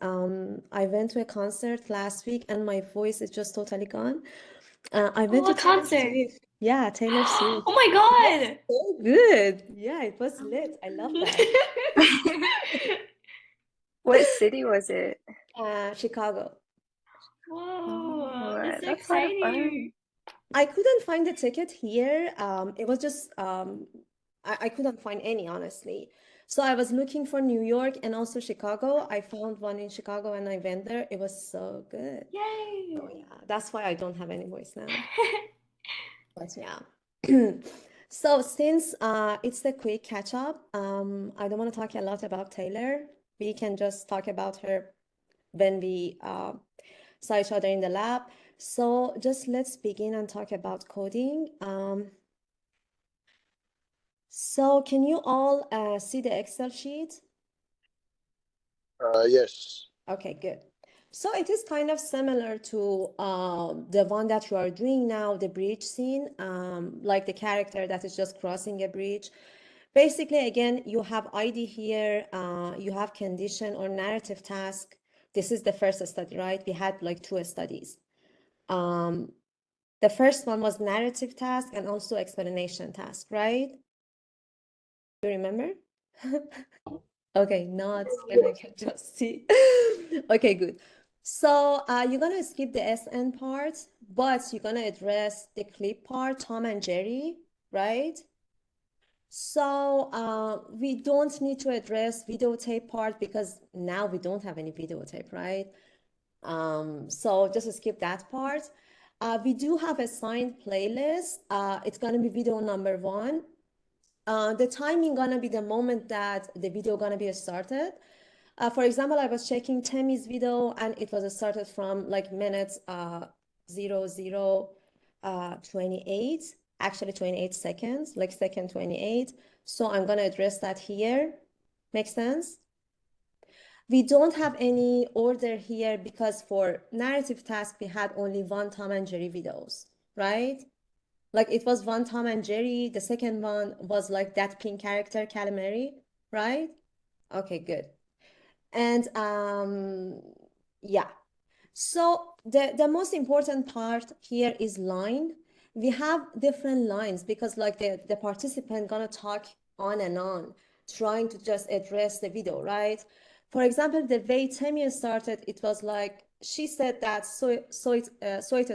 I went to a concert last week and my voice is just totally gone. I Oh, went to what Taylor concert? Swift. Yeah, Taylor Oh Swift. my It was God. so good. Yeah, it was lit. I love that. What city was it? Chicago. Whoa, Oh, that's so that's a lot of exciting. fun. I couldn't find the ticket here. It was just I couldn't find any, honestly. So I was looking for New York and also Chicago. I found one in Chicago and I went there. It was so good. So Yay. yeah, that's why I don't have any voice now. But yeah. So since it's the quick catch up, I don't want to talk a lot about Taylor. We can just talk about her when we saw each other in the lab. So just let's begin and talk about coding. So can you all see the Excel sheet? Yes. Okay, good. So it is kind of similar to the one that you are doing now, the bridge scene, like the character that is just crossing a bridge. Basically, again, you have ID here, you have condition or narrative task. This is the first study, right? We had like two studies. The first one was narrative task and also explanation task, right? Do you remember? Okay, nods, and I can just see. Okay, good. So you're gonna skip the SN part, but you're gonna address the clip part, Tom and Jerry, right? So we don't need to address videotape part because now we don't have any videotape, right? So just skip that part. We do have a signed playlist. It's gonna be video number 1. The timing gonna be the moment that the video gonna be started. For example, I was checking Temi's video and it was started from like minutes 28, actually 28 seconds, like second 28. So I'm gonna address that here. Make sense? We don't have any order here because for narrative task, we had only one Tom and Jerry videos, right? Like it was one Tom and Jerry. The second one was like that pink character, Calamari, right? Okay, good. And yeah. So the most important part here is line. We have different lines because like the participant gonna talk on and on, trying to just address the video, right? For example, the way Temia started, it was like she said that so it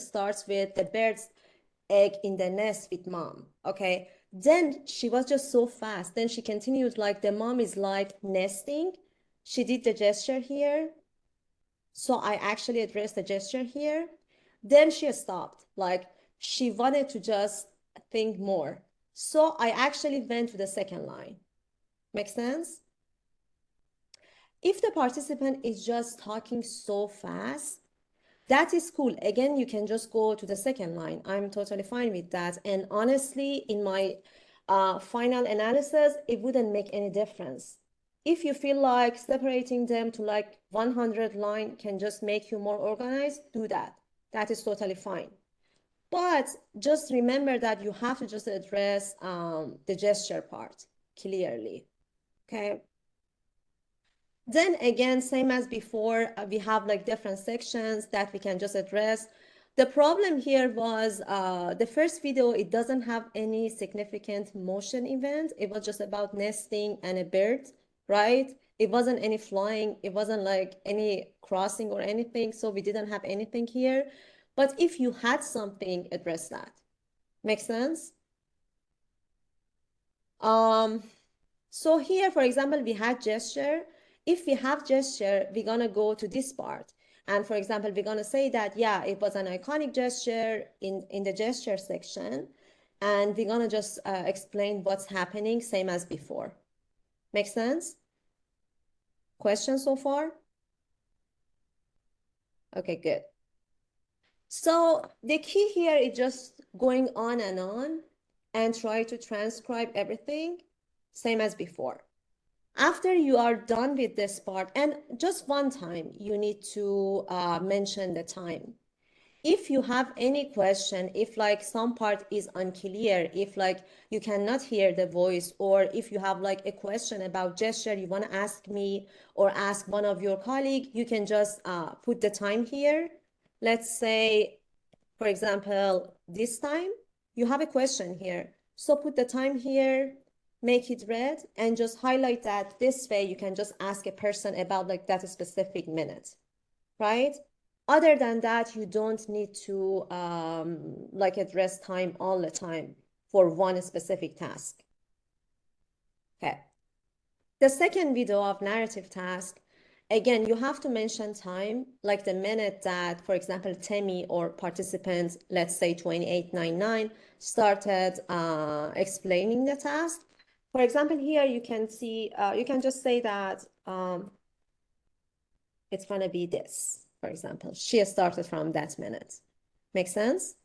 starts with the bird's egg in the nest with mom. Okay. Then she was just so fast. Then she continued like the mom is like nesting. She did the gesture here. So I actually addressed the gesture here. Then she stopped. Like she wanted to just think more. So I actually went to the second line. Make sense? If the participant is just talking so fast, that is cool. Again, you can just go to the second line. I'm totally fine with that. And honestly, in my final analysis, it wouldn't make any difference. If you feel like separating them to like 100 line can just make you more organized, do that. That is totally fine. But just remember that you have to just address the gesture part clearly. Okay. Then again, same as before, we have like different sections that we can just address. The problem here was the first video, it doesn't have any significant motion event. It was just about nesting and a bird, right? It wasn't any flying. It wasn't like any crossing or anything. So we didn't have anything here. But if you had something, address that. Make sense? So here, for example, we had gesture. If we have gesture, we're gonna go to this part. And for example, we're gonna say that, yeah, it was an iconic gesture in the gesture section. And we're gonna just explain what's happening, same as before. Make sense? Questions so far? Okay, good. So the key here is just going on and try to transcribe everything, same as before. After you are done with this part, and just one time, you need to mention the time. if you have any question, if like some part is unclear, if like you cannot hear the voice, or if you have like a question about gesture you want to ask me or ask one of your colleague, you can just put the time here. Let's say, for example, this time you have a question here. So put the time here, make it red, and just highlight that. This way you can just ask a person about like that specific minute, right? Other than that, you don't need to like address time all the time for one specific task. Okay. The second video of narrative task, again, you have to mention time, like the minute that, for example, Temi or participants, let's say 2899, started explaining the task. For example, here you can see, you can just say that it's going to be this, for example. She started from that minute. Make sense?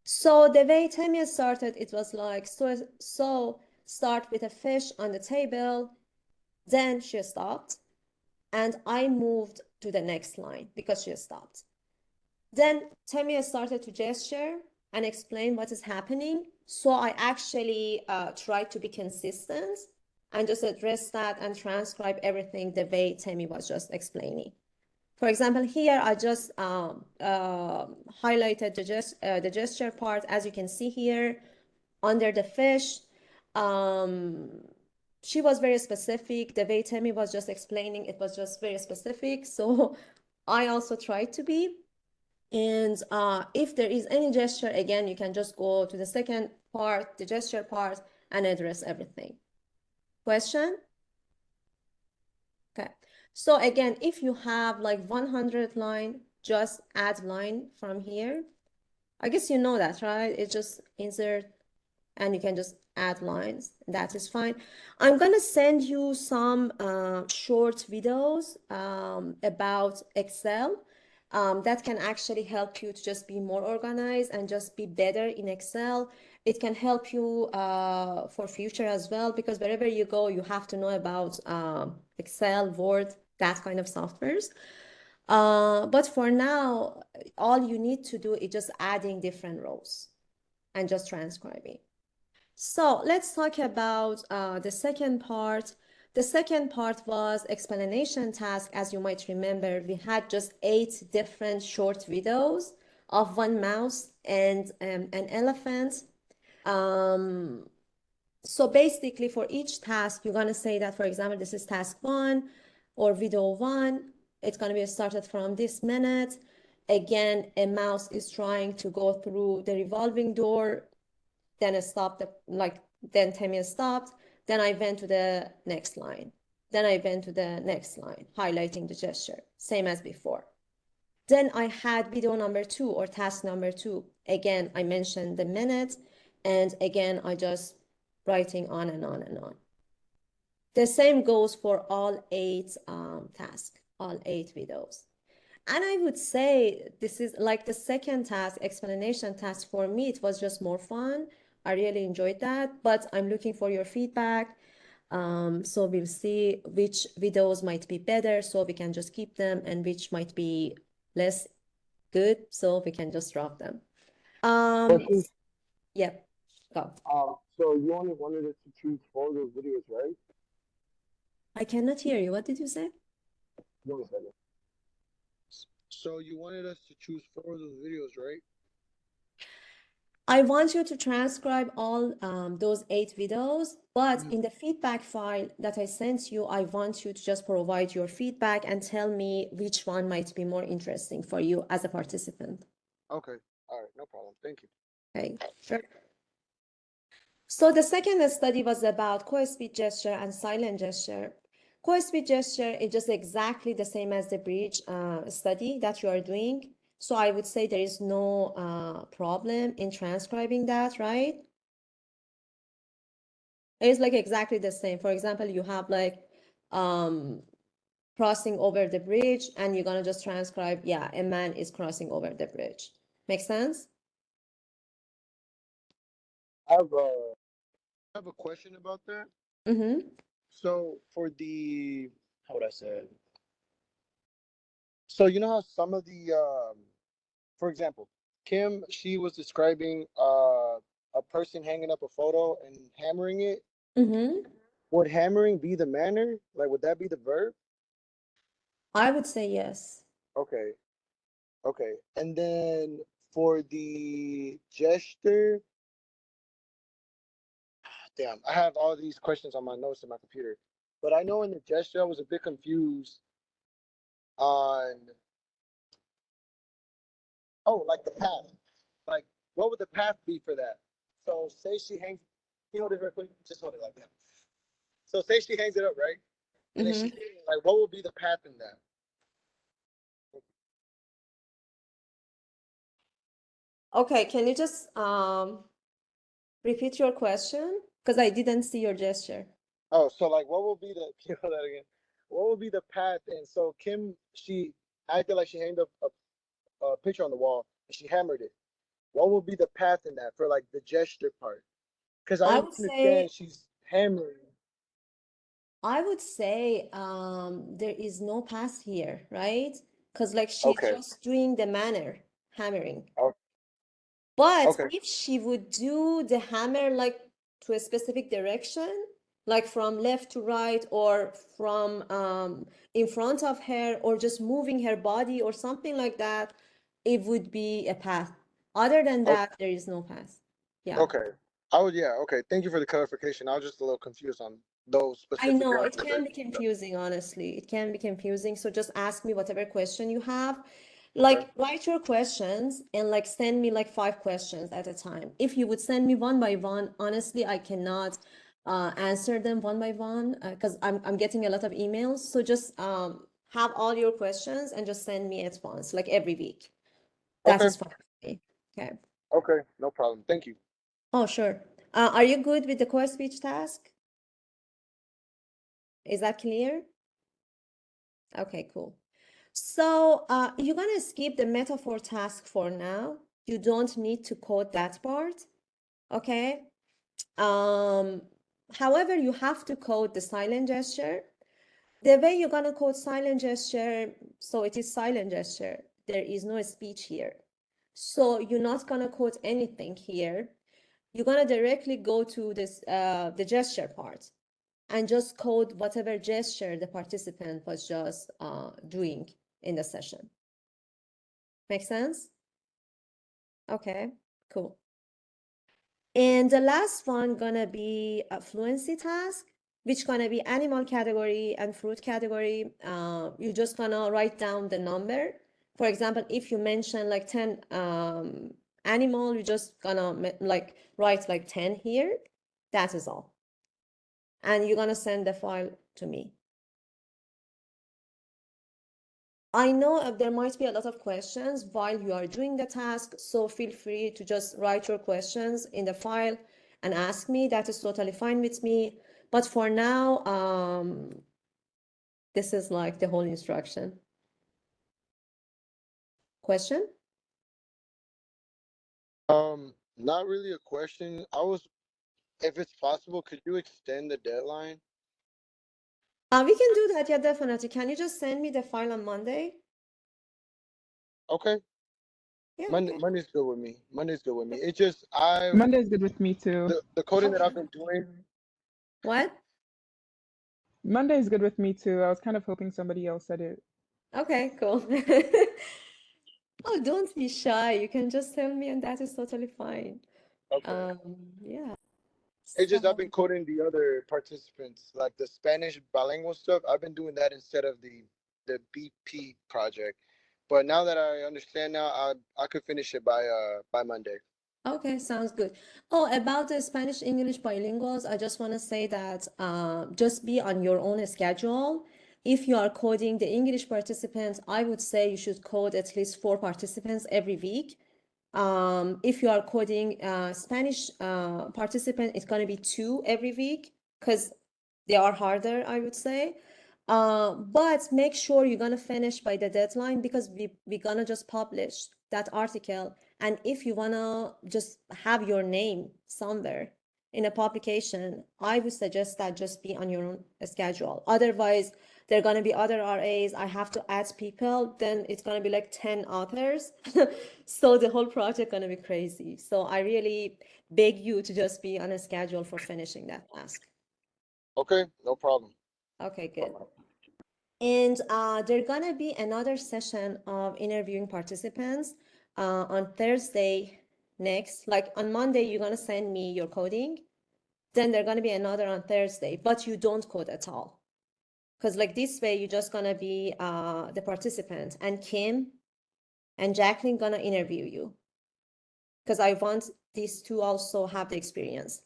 So the way Temia started, it was like, so start with a fish on the table. Then she stopped. And I moved to the next line because she stopped. Then Temia started to gesture and explain what is happening. So I actually tried to be consistent and just address that and transcribe everything the way Temi was just explaining. For example, here I just highlighted the gesture part, as you can see here, under the fish. She was very specific. The way Temi was just explaining, it was just very specific. So I also tried to be. And if there is any gesture, again, you can just go to the second part, the gesture part, and address everything. Question? Okay. So again, if you have like 100 line, just add line from here. I guess you know that, right? It's just insert and you can just add lines. That is fine. I'm gonna send you some short videos about Excel that can actually help you to just be more organized and just be better in Excel. It can help you for future as well, because wherever you go, you have to know about Excel, Word, that kind of softwares. But for now, all you need to do is just adding different rows and just transcribing. So let's talk about the second part. The second part was explanation task. As you might remember, we had just 8 different short videos of one mouse and an elephant. So basically for each task, you're gonna say that, for example, this is task 1 or video 1. It's gonna be started from this minute. Again, a mouse is trying to go through the revolving door, then it stopped, then Temia stopped, then I went to the next line. Then I went to the next line, highlighting the gesture, same as before. Then I had video number 2 or task number 2. Again, I mentioned the minute, and again, I just writing on and on and on. The same goes for all 8 tasks, all 8 videos. And I would say this is like the second task, explanation task. For me, it was just more fun. I really enjoyed that, but I'm looking for your feedback. So we'll see which videos might be better, so we can just keep them, and which might be less good, so we can just drop them. Question. Yep, go. So you only wanted us to choose 4 of those videos, right? I cannot hear you. What did you say? 1 second. So you wanted us to choose 4 of those videos, right? I want you to transcribe all those 8 videos, but in the feedback file that I sent you, I want you to just provide your feedback and tell me which one might be more interesting for you as a participant. Okay. All right. No problem. Thank you. Okay, sure. So the second study was about co-speech gesture and silent gesture. Co-speech gesture is just exactly the same as the bridge study that you are doing. So I would say there is no problem in transcribing that, right? It's like exactly the same. For example, you have like crossing over the bridge, and you're gonna just transcribe, yeah, a man is crossing over the bridge. Make sense? I have a question about that. Mm-hmm. So for the how would I say it? So you know how some of the for example, Kim, she was describing a person hanging up a photo and hammering it. Mm-hmm. Would hammering be the manner? Like, would that be the verb? I would say yes. Okay, okay. And then for the gesture, damn, I have all these questions on my notes in my computer. But I know in the gesture, I was a bit confused on, oh, like the path. Like, what would the path be for that? So, say she hangs, can you hold it real quick? Just hold it like that. So, say she hangs it up, right? And then Mm-hmm. like, what would be the path in that? Okay, can you just repeat your question? Because I didn't see your gesture. Oh, so like, what will be the, can you hold that again? What will be the path? And so, Kim, she acted like she hanged up a picture on the wall and she hammered it. What will be the path in that for like the gesture part? Because I I would say understand she's hammering. there is no pass here, right? Because like she's Okay. just doing the manner hammering. Oh, But okay. if she would do the hammer like to a specific direction, like from left to right or from in front of her or just moving her body or something like that, it would be a path. Other than O- that, there is no path. Yeah. Okay. I would, yeah. Okay. Thank you for the clarification. I was just a little confused on those I specific know ones. it can be confusing, honestly. It can be confusing. So just ask me whatever question you have. Okay. Like write your questions and like send me like 5 questions at a time. If you would send me one by one, honestly, I cannot answer them one by one because I'm getting a lot of emails. So just have all your questions and just send me at once, like every week. That Okay. is fine with me. Okay. Okay. No problem. Thank you. Oh, sure. Are you good with the core speech task? Is that clear? Okay, cool. So you're gonna skip the metaphor task for now. You don't need to code that part, okay? Um, However, you have to code the silent gesture. The way you're gonna code silent gesture, so it is silent gesture. There is no speech here. So you're not gonna code anything here. You're gonna directly go to this the gesture part and just code whatever gesture the participant was just doing in the session. Make sense? Okay, cool. And the last one gonna be a fluency task, which gonna be animal category and fruit category. You're just gonna write down the number. For example, if you mention like 10 animal, you're just gonna like write like 10 here. That is all. And you're gonna send the file to me. I know there might be a lot of questions while you are doing the task, so feel free to just write your questions in the file and ask me. That is totally fine with me. But for now, this is like the whole instruction. Question? Not really a question. I was, if it's possible, could you extend the deadline? We can do that. Yeah, definitely. Can you just send me the file on Monday? Okay. Yeah, Monday, okay. Monday's good with me. Monday's good with me. It's just I've Monday's good with me too. the coding that Okay. I've been doing. What? Monday's good with me too. I was kind of hoping somebody else said it. Okay, cool. Oh, don't be shy. You can just tell me, and that is totally fine. Okay. Yeah. It's just I've So, been coding the other participants, like the Spanish bilingual stuff. I've been doing that instead of the BP project. But now that I understand now, I could finish it by Monday. okay, sounds good. Oh, about the Spanish English bilinguals, I just want to say that just be on your own schedule. If you are coding the English participants, I would say you should code at least 4 participants every week. If you are coding Spanish participant, it's going to be 2 every week because they are harder, I would say. But make sure you're gonna finish by the deadline because we're gonna just publish that article. And if you wanna just have your name somewhere in a publication, I would suggest that just be on your own schedule. Otherwise, there are gonna be other RAs. I have to add people. Then it's gonna be like 10 authors. So the whole project gonna be crazy. So I really beg you to just be on a schedule for finishing that task. Okay, no problem. Okay, good. And there's gonna be another session of interviewing participants on Thursday next. Like on Monday, you're gonna send me your coding. Then there's gonna be another on Thursday, but you don't code at all. Because like this way, you're just gonna be the participant, and Kim and Jacqueline gonna interview you. Because I want these two also have the experience.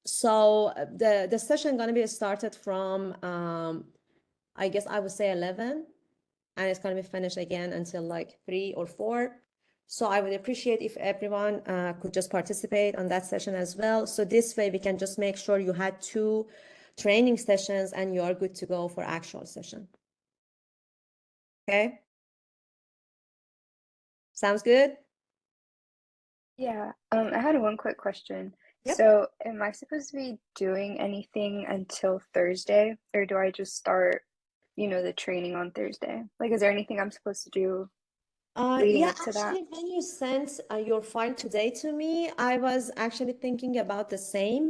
So the session gonna be started from I guess I would say 11, and it's gonna be finished again until like 3 or 4. So I would appreciate if everyone could just participate on that session as well. So this way we can just make sure you had 2 training sessions and you are good to go for actual session. Okay? Sounds good? Yeah. I had one quick question. Yep. So, am I supposed to be doing anything until Thursday, or do I just start, the training on Thursday? Like, is there anything I'm supposed to do leading Yeah, up to that? actually, when you sent your file today to me, I was actually thinking about the same.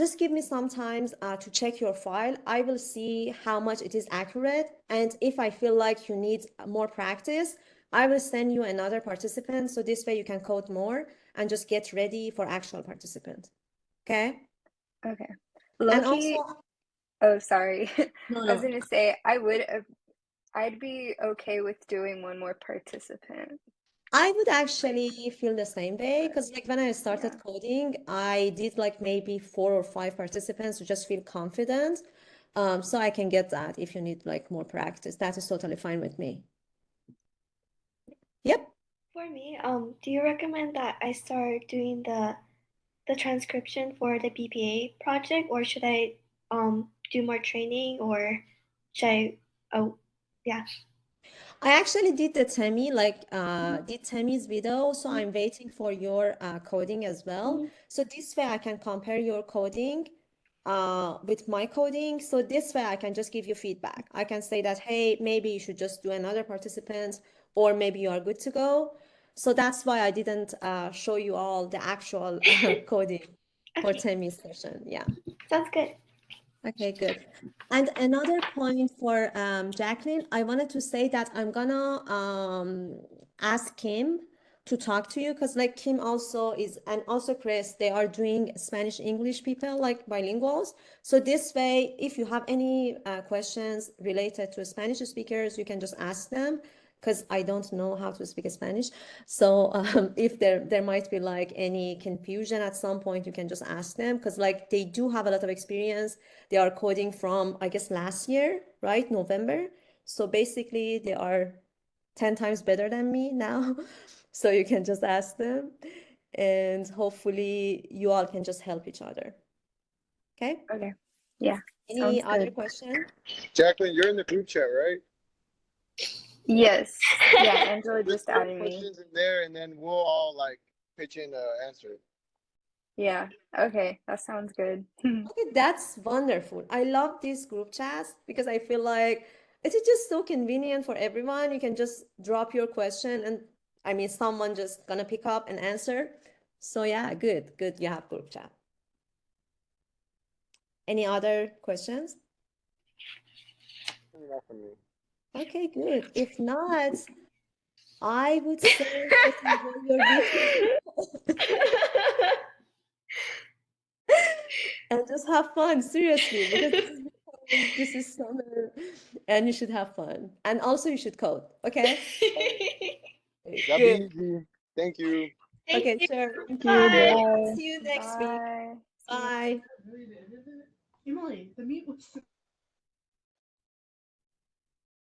Just give me some time to check your file. I will see how much it is accurate. And if I feel like you need more practice, I will send you another participant. So this way you can code more and just get ready for actual participant. Okay? Okay. And Loki, also, oh, sorry. no, I was no. gonna say I'd be okay with doing one more participant. I would actually feel the same way because But like when I started yeah. coding, I did like maybe 4 or 5 participants to just feel confident. So I can get that if you need like more practice. That is totally fine with me. Yep. For me, do you recommend that I start doing the transcription for the BPA project, or should I do more training, or should I? Oh, yeah. I actually did the Temi, did Temi's video, so I'm waiting for your coding as well. Mhm. So this way I can compare your coding with my coding. So this way I can just give you feedback. I can say that, hey, maybe you should just do another participant, or maybe you are good to go. So that's why I didn't show you all the actual coding for Okay, Temi's session. Yeah. sounds good. Okay, good. And another point for Jacqueline, I wanted to say that I'm gonna ask Kim to talk to you because like Kim also is, and also Chris, they are doing Spanish English people like bilinguals. So this way, if you have any questions related to Spanish speakers, you can just ask them because I don't know how to speak Spanish. So if there might be like any confusion at some point, you can just ask them because like they do have a lot of experience. They are coding from, I guess, last year, right? November. So basically, they are 10 times better than me now. So you can just ask them, and hopefully, you all can just help each other. Okay? Okay. Yeah. Any Sounds other good. question? Jacqueline, you're in the group chat, right? Yes. Yeah, Angela Just just throw added me. questions in there, and then we'll all like pitch in answer it. Yeah. Okay. That sounds good. Okay, that's wonderful. I love these group chats because I feel like it is just so convenient for everyone. You can just drop your question and I mean someone just gonna pick up and answer. So yeah, good, good. You have group chat. Any other questions? Not for me. Okay, good. If not, I would say just enjoy your weekend and just have fun, seriously, because this is summer and you should have fun. And also you should code, okay? Okay, Y'all be good. easy. Thank you. Thank Okay, you. sure. Thank you. Bye. Bye. See you next week. Bye. See you. Bye. Emily, the meat was